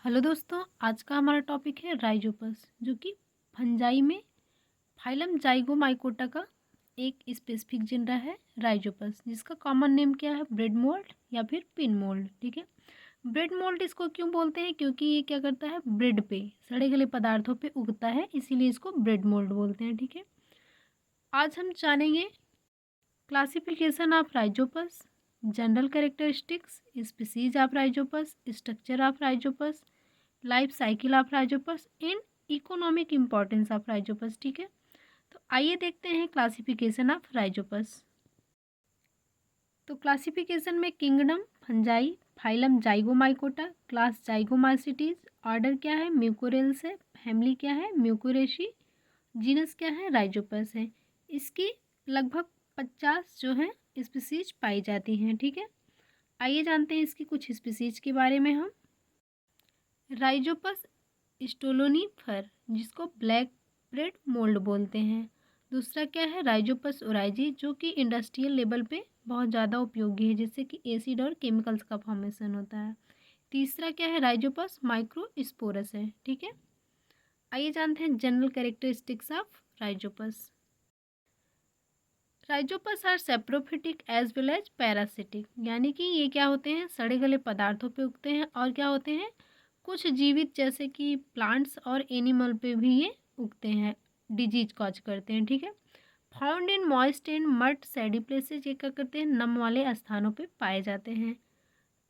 Hello दोस्तों, आज का हमारा टॉपिक है राइजोपस, जो कि फंजाई में फाइलम जाइगोमाइकोटा का एक स्पेसिफिक जिनरा है राइजोपस, जिसका कॉमन नेम क्या है? ब्रेड मोल्ड या फिर पिन मोल्ड। ठीक है, ब्रेड मोल्ड इसको क्यों बोलते हैं? क्योंकि ये क्या करता है, ब्रेड पे, सड़े गले पदार्थों पे उगता है, इसीलिए इसको ब्रेड मोल्ड बोलते हैं। ठीक है, आज हम जानेंगे classification of Rhizopus, general characteristics, species of Rhizopus, structure of Rhizopus, life cycle of Rhizopus and economic importance of Rhizopus. ठीक है, तो आइए देखते हैं क्लासिफिकेशन ऑफ राइजोपस। तो क्लासिफिकेशन में kingdom Fungi, phylum Zygomycota, class Zygomycetes, order क्या है? म्यूकोरेल्स है, फैमिली क्या है? म्यूकोरेशी, जीनस क्या है? राइजोपस है। इसकी लगभग 50 जो है स्पीसीज पाई जाती हैं। ठीक है, आइए जानते हैं इसकी कुछ स्पीसीज के बारे में हम। राइजोपस स्टोलोनीफर, जिसको ब्लैक ब्रेड मोल्ड बोलते हैं। दूसरा क्या है? राइजोपस ओराइजी, जो कि इंडस्ट्रियल लेवल पे बहुत ज़्यादा उपयोगी है, जिससे कि एसिड और केमिकल्स का फॉर्मेशन होता है। तीसरा क्या है? राइजोपस माइक्रोस्पोरस है। ठीक है, आइए जानते हैं general characteristics of Rhizopus. Rhizopus are saprophytic as well as parasitic, यानी कि ये क्या होते हैं? सड़े गले पदार्थों पे उगते हैं, और क्या होते हैं, कुछ जीवित जैसे कि प्लांट्स और एनिमल पे भी ये उगते हैं, डिजीज कॉज करते हैं। ठीक है, found in moist and mud सैडी places, ये क्या करते हैं? नम वाले स्थानों पे पाए जाते हैं।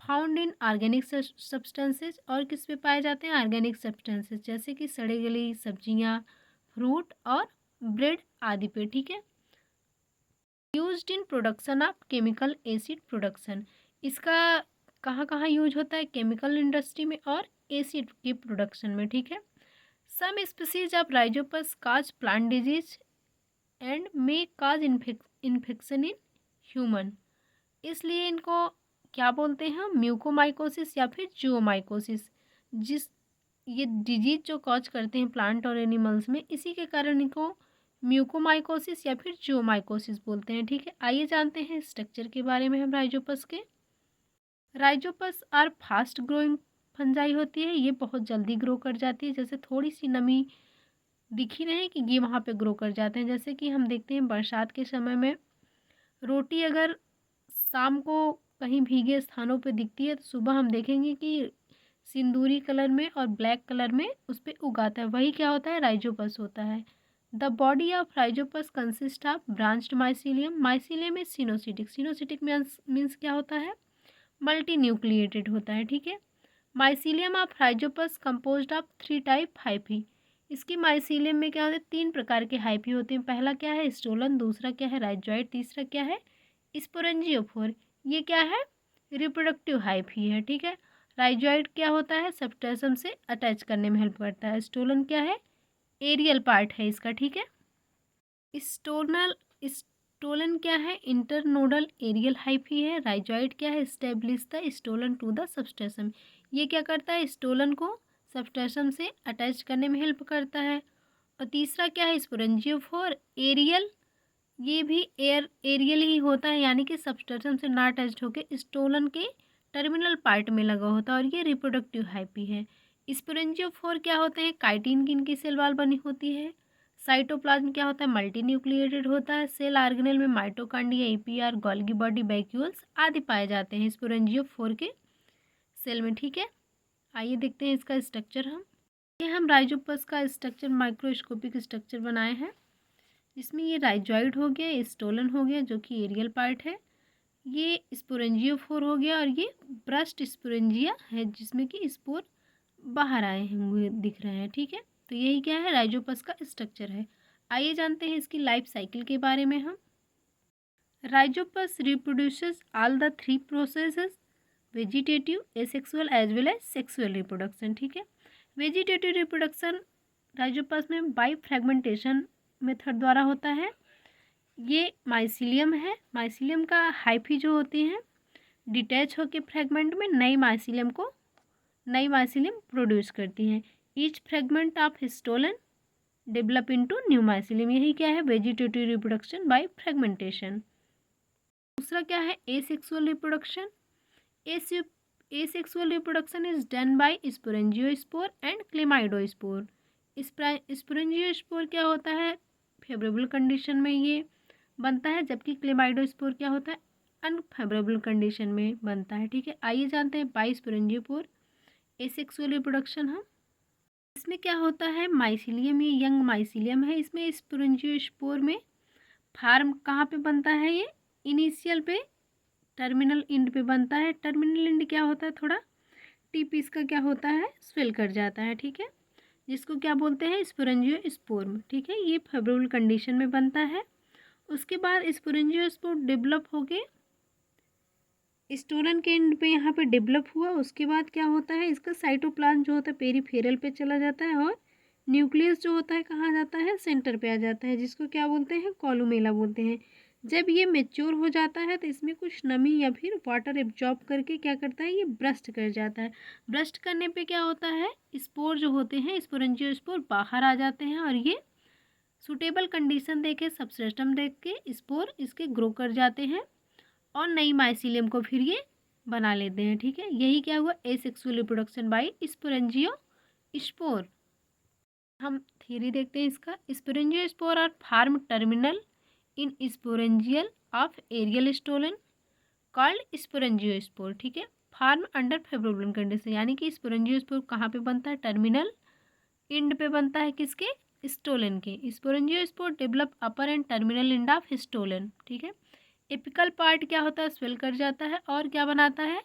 फाउंड इन ऑर्गेनिक सब्सटेंसेज, और किस पे पाए जाते हैं? ऑर्गेनिक सब्सटेंसेज, जैसे कि सड़े गली सब्जियां, फ्रूट और ब्रेड आदि पे। ठीक है, used in production of chemical acid production, इसका कहाँ कहाँ यूज होता है? केमिकल इंडस्ट्री में और एसिड के प्रोडक्शन में। ठीक है, some species of Rhizopus cause plant disease and may cause infection in human, इसलिए इनको क्या बोलते हैं? म्यूकोमाइकोसिस या फिर जूओमाइकोसिस, जिस ये डिजीज जो कॉज करते हैं प्लांट और एनिमल्स में, इसी के कारण इनको म्यूकोमाइकोसिस या फिर जूओमाइकोसिस बोलते हैं। ठीक है, आइए जानते हैं स्ट्रक्चर के बारे में हम राइजोपस के। Rhizopus are fast growing fungi होती है, ये बहुत जल्दी ग्रो कर जाती है। जैसे थोड़ी सी नमी दिखी रहे कि ये वहाँ पे ग्रो कर जाते हैं। जैसे कि हम देखते हैं बरसात के समय में रोटी अगर शाम को कहीं भीगे स्थानों पे दिखती है, तो सुबह हम देखेंगे कि सिंदूरी कलर में और ब्लैक कलर में उस पर उगाता है, वही क्या होता है? राइजोपस होता है। The body of Rhizopus consist of branched mycelium, mycelium is coenocytic, coenocytic means क्या होता है? मल्टी न्यूक्लिएटेड होता है। ठीक है, mycelium of Rhizopus composed of 3 type hyphae, इसकी माइसीलियम में क्या होता है? 3 प्रकार के हाइफी होते हैं। पहला क्या है? स्टोलन, दूसरा क्या है? राइजॉइड, तीसरा क्या है? स्पोरेंजियोफोर। ये क्या है? रिप्रोडक्टिव हाइफी है। ठीक है, राइजॉइड क्या होता है? सबस्टेशन से अटैच करने में हेल्प करता है। स्टोलन क्या है? एरियल पार्ट है इसका। ठीक है, स्टोनल स्टोलन क्या है? इंटरनोडल एरियल हाइफी है। राइजॉइड क्या है? Establish the stolon to the substation, ये क्या करता है? स्टोलन को सबस्टेशन से अटैच करने में हेल्प करता है। और तीसरा क्या है? स्पोरेंजियोफोर एरियल, ये भी एरियल ही होता है, यानी कि सबस्टेशन से ना अटैच होकर स्टोलन के टर्मिनल पार्ट में लगा होता है, और ये रिप्रोडक्टिव हाइपी है। स्पोरेंजियोफोर क्या होते हैं? काइटिन की इनकी सेल वॉल बनी होती है। साइटोप्लाज्म क्या होता है? मल्टी न्यूक्लिएटेड होता है। सेल ऑर्गेनेल में mitochondria, EPR, Golgi body, vacuoles आदि पाए जाते हैं स्पोरेंजियोफोर के सेल में। ठीक है, आइए देखते हैं इसका स्ट्रक्चर। हम राइजोपस का स्ट्रक्चर माइक्रोस्कोपिक स्ट्रक्चर बनाए हैं, जिसमें ये राइजॉइड हो गया, स्टोलन हो गया जो कि एरियल पार्ट है, ये स्पोरेंजियोफोर हो गया, और ये ब्रस्ट स्पोरेंजिया है जिसमें कि स्पोर बाहर आए हुए दिख रहे हैं। ठीक है, तो यही क्या है? राइजोपस का स्ट्रक्चर है। आइए जानते हैं इसकी लाइफ साइकिल के बारे में हम। Rhizopus reproduces all the 3 processes, vegetative, asexual as well as sexual reproduction. ठीक है, वेजिटेटिव रिप्रोडक्शन राइजोपस में बाई फ्रेगमेंटेशन मेथड द्वारा होता है। ये माइसीलियम है, माइसीलियम का हाइफी जो होती हैं डिटैच होकर फ्रेगमेंट में नई माइसीलियम प्रोड्यूस करती हैं। Each fragment of stolon develop into new mycelium, यही क्या है? Vegetative reproduction by fragmentation. दूसरा क्या है? Asexual reproduction. Asexual reproduction is done by sporangiospore and chlamydospore. Sporangiospore क्या होता है, फेवरेबल कंडीशन में ये बनता है, जबकि क्लेमाइडोस्पोर क्या होता है, अनफेवरेबल कंडीशन में बनता है। ठीक है, आइए जानते हैं बाय स्पोरेंजियोस्पोर एसेक्सुअल रिप्रोडक्शन। हम इसमें क्या होता है, माइसीलियम, ये यंग माइसीलियम है, इसमें स्पोरेंजियोस्पोर में फार्म कहाँ पे बनता है, ये इनिशियल पे टर्मिनल इंड पे बनता है। टर्मिनल इंड क्या होता है, थोड़ा टिप इसका क्या होता है, स्वेल कर जाता है। ठीक है, जिसको क्या बोलते हैं, स्पोरेंजियोस्पोर्म। ठीक है, ये फेवरेबल कंडीशन में बनता है। उसके बाद स्पोरेंजियोस्पोर डेवलप होके स्टोलन के एंड पे यहाँ पे डेवलप हुआ। उसके बाद क्या होता है, इसका साइटोप्लाज्म जो होता है पेरीफेरल पे चला जाता है, और न्यूक्लियस जो होता है कहाँ जाता है, सेंटर पे आ जाता है, जिसको क्या बोलते हैं, कॉलुमेला बोलते हैं। जब ये मेच्योर हो जाता है तो इसमें कुछ नमी या फिर वाटर एब्जॉर्ब करके क्या करता है, ये ब्रस्ट कर जाता है। ब्रस्ट करने पे क्या होता है, स्पोर जो होते हैं, स्पोरेंजियोस्पोर बाहर आ जाते हैं, और ये सूटेबल कंडीशन देके, सबसिस्टम देख के स्पोर इसके ग्रो कर जाते हैं और नई माइसीलियम को फिर ये बना लेते हैं। ठीक है, यही क्या हुआ, एसेक्सुअल रिप्रोडक्शन बाय स्पोरेंजियोस्पोर। हम थ्योरी देखते हैं इसका। Sporangiospore are form terminal in sporangial of aerial stolon called sporangiospore. ठीक है, फार्म अंडर फेवरेबल कंडीशन, यानी कि स्पोरेंजियोस्पोर कहाँ पे बनता है, टर्मिनल इंड पे बनता है, किसके, स्टोलन के। Sporangiospore develop upper and terminal end of stolon. ठीक है, एपिकल पार्ट क्या होता है, स्वेल कर जाता है और क्या बनाता है,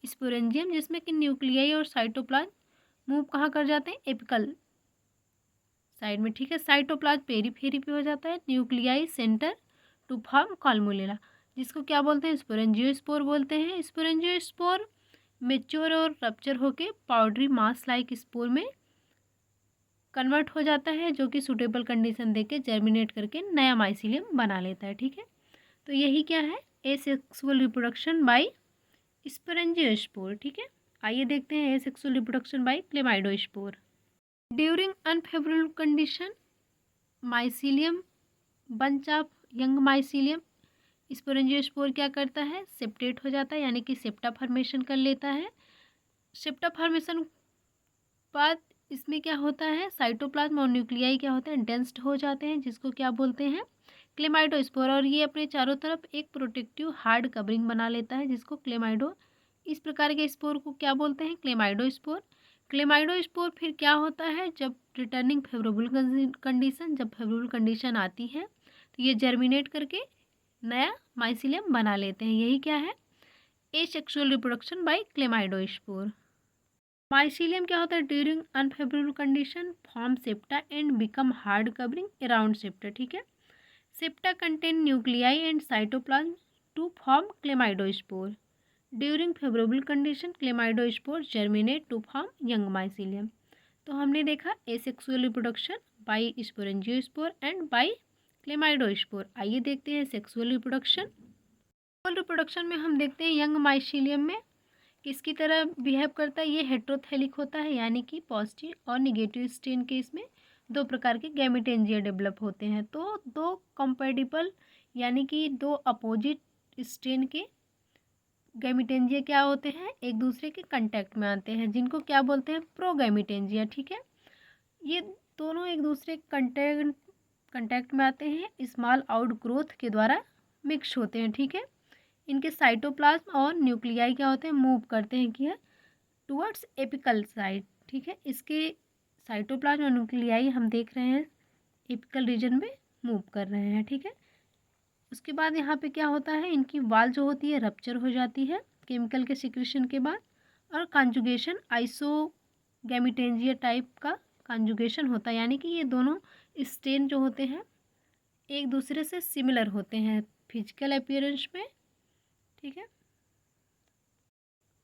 स्पोरेंजियम, जिसमें कि न्यूक्लियाई और साइटोप्लाज्म मूव कहाँ कर जाते हैं, एपिकल साइड में। ठीक है, साइटोप्लाज्म पेरीफेरी पे हो जाता है, न्यूक्लियाई सेंटर टू फॉर्म कॉलमुलेला, जिसको क्या बोलते हैं, स्पोरेंजियोस्पोर बोलते हैं। स्पोरेंजियोस्पोर मेच्योर और रप्चर होके पाउडरी मास लाइक स्पोर में कन्वर्ट हो जाता है, जो कि सूटेबल कंडीशन देके जर्मिनेट करके नया माइसीलियम बना लेता है। ठीक है, तो यही क्या है, एसेक्सुअल रिप्रोडक्शन बाय स्पोरेंजियोस्पोर। ठीक है, आइए देखते हैं asexual reproduction by chlamydospore. During unfavourable condition mycelium bunch of young mycelium sporangiospore क्या करता है, सेप्टेट हो जाता है, यानी कि सेप्टा फॉर्मेशन कर लेता है। सेप्टा फॉर्मेशन बाद इसमें क्या होता है, साइटोप्लाज्म और न्यूक्लियाई क्या होते हैं, डेंस्ड हो जाते हैं, जिसको क्या बोलते हैं, क्लेमाइडोस्पोर। और ये अपने चारों तरफ एक प्रोटेक्टिव हार्ड कवरिंग बना लेता है, जिसको क्लेमाइडो, इस प्रकार के स्पोर को क्या बोलते हैं, क्लेमाइडोस्पोर। क्लेमाइडोस्पोर फिर क्या होता है, जब रिटर्निंग फेवरेबल कंडीशन, जब फेवरेबल कंडीशन आती है तो ये जर्मिनेट करके नया माइसीलियम बना लेते हैं। यही क्या है, asexual reproduction by chlamydospore. Mycelium क्या होता है, during unfavourable condition form septa and become hard covering around septa. ठीक है, septa contain nuclei and cytoplasm to form chlamydospore. During favourable condition chlamydospore germinate to form young mycelium. तो हमने देखा asexual reproduction by sporangiospore and by chlamydospore. आइए देखते हैं sexual reproduction. Sexual reproduction में हम देखते हैं यंग माइसीलियम में किसकी तरह बिहेव करता है, ये हेट्रोथेलिक होता है, यानी कि पॉजिटिव और निगेटिव स्ट्रेन के इसमें दो प्रकार के गैमेटेंजिया डेवलप होते हैं। तो दो कंपैटिबल यानी कि दो अपोजिट स्ट्रेन के गैमेटेंजिया क्या होते हैं, एक दूसरे के कांटेक्ट में आते हैं, जिनको क्या बोलते हैं, प्रोगैमेटेंजिया। ठीक है, ये दोनों एक दूसरे कांटेक्ट में आते हैं, स्मॉल आउट ग्रोथ के द्वारा मिक्स होते हैं। ठीक है, इनके साइटोप्लाज्म और न्यूक्लियाई क्या होते हैं, मूव करते हैं क्या, टुवर्ड्स एपिकल साइड। ठीक है, इसके साइटोप्लाज्म और न्यूक्लियाई हम देख रहे हैं एपिकल रीजन में मूव कर रहे हैं। ठीक है, उसके बाद यहाँ पे क्या होता है, इनकी वाल जो होती है रप्चर हो जाती है केमिकल के सिक्रेशन के बाद, और कॉन्जुगेशन आइसोगैमेटेंजिया टाइप का कॉन्जुगेशन होता है, यानी कि ये दोनों स्टेन जो होते हैं एक दूसरे से सिमिलर होते हैं फिजिकल अपीयरेंस में। ठीक है,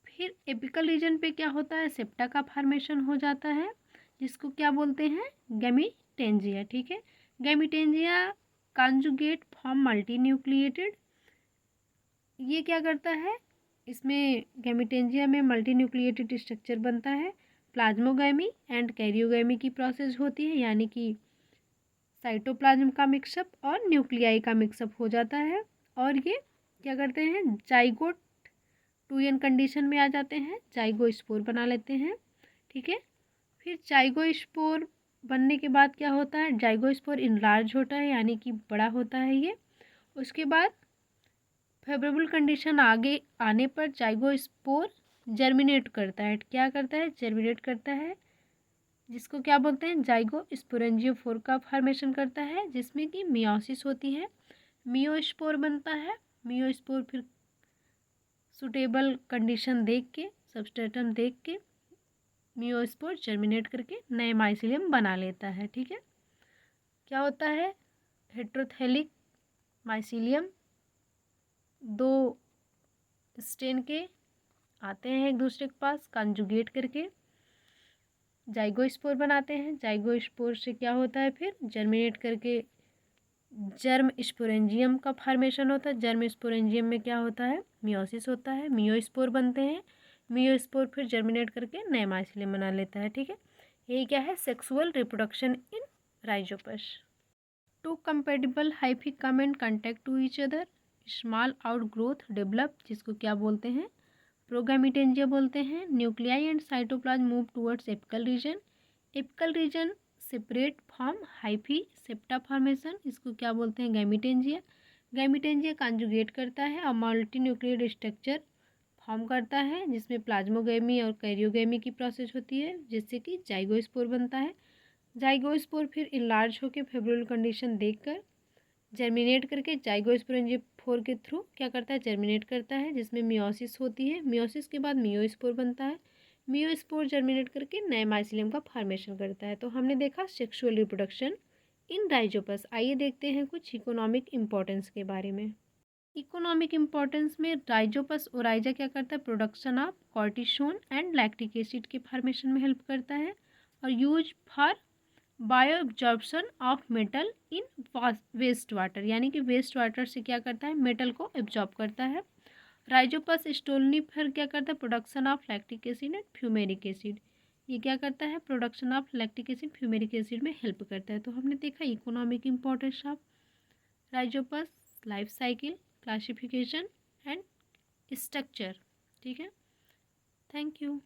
फिर एपिकल रीजन पे क्या होता है, सेप्टा का फॉर्मेशन हो जाता है, जिसको क्या बोलते हैं, गैमीटेंजिया। ठीक है, गैमीटेंजिया कॉन्जुगेट फॉर्म मल्टी न्यूक्लिएटेड। ये क्या करता है, इसमें गैमीटेंजिया में मल्टी न्यूक्लिएटेड स्ट्रक्चर बनता है, प्लाज्मोगैमी एंड कैरियोगैमी की प्रोसेस होती है, यानी कि साइटोप्लाज्म का मिक्सअप और न्यूक्लियाई का मिक्सअप हो जाता है, और ये क्या करते हैं, जाइगोट 2n कंडीशन में आ जाते हैं, जाइगोस्पोर बना लेते हैं। ठीक है, फिर जाइगोस्पोर बनने के बाद क्या होता है, जाइगोस्पोर इनलार्ज होता है यानी कि बड़ा होता है ये। उसके बाद फेवरेबल कंडीशन आगे आने पर जाइगोस्पोर जर्मिनेट करता है। क्या करता है, जर्मिनेट करता है, जिसको क्या बोलते हैं, जाइगोस्पोरेंजियोफोर का फॉर्मेशन करता है, जिसमें कि मियोसिस होती है, मियोस्पोर बनता है। मियोस्पोर फिर सुटेबल कंडीशन देख के, सबस्ट्रेटम देख के मियोस्पोर जर्मिनेट करके नए माइसिलियम बना लेता है। ठीक है, क्या होता है, हेट्रोथेलिक माइसिलियम दो स्टेन के आते हैं एक दूसरे के पास, कंजुगेट करके जाइगोस्पोर बनाते हैं। जाइगोस्पोर से क्या होता है, फिर जर्मिनेट करके जर्म स्पोरेंजियम का फॉर्मेशन होता है। जर्म स्पोरेंजियम में क्या होता है, मियोसिस होता है, मियोस्पोर बनते हैं। मियोस्पोर फिर जर्मिनेट करके नए माइसिलियम बना लेता है। ठीक है, यही क्या है, sexual reproduction in Rhizopus. Two compatible hyphae come in contact to each other, small out growth develop, जिसको क्या बोलते हैं, प्रोगैमेटेंजिया बोलते हैं। Nuclei and cytoplasm move towards apical region, apical region separate from hyphae septa formation, इसको क्या बोलते हैं, गैमीटेंजिया। गैमीटेंजिया कॉन्जुगेट करता है और मल्टी न्यूक्लियड स्ट्रक्चर फॉर्म करता है, जिसमें प्लाज्मोगैमी और कैरियोगैमी की प्रोसेस होती है, जिससे कि जाइगोस्पोर बनता है। जाइगोस्पोर फिर इनलार्ज होकर फेवरेबल कंडीशन देखकर जर्मिनेट करके जाइगोस्पोरेंजियोफोर के थ्रू क्या करता है, जर्मिनेट करता है, जिसमें मियोसिस होती है। मियोसिस के बाद मियोस्पोर बनता है। मियोस्पोर जर्मिनेट करके नए माइसिलियम का फॉर्मेशन करता है। तो हमने देखा सेक्सुअल रिप्रोडक्शन इन राइजोपस। आइए देखते हैं कुछ इकोनॉमिक इम्पोर्टेंस के बारे में। इकोनॉमिक इम्पोर्टेंस में राइजोपस ओराइजा क्या करता है, production of cortisone and lactic acid के फॉर्मेशन में हेल्प करता है, और use for bio absorption of metal in waste water, यानी कि वेस्ट वाटर से क्या करता है, मेटल को एब्जॉर्ब करता है। राइजोपस स्टोलनी फिर क्या करता है, production of lactic acid and fumaric acid, ये क्या करता है, production of lactic acid fumaric acid में हेल्प करता है। तो हमने देखा economic importance of Rhizopus, life cycle, classification and structure. ठीक है, थैंक यू।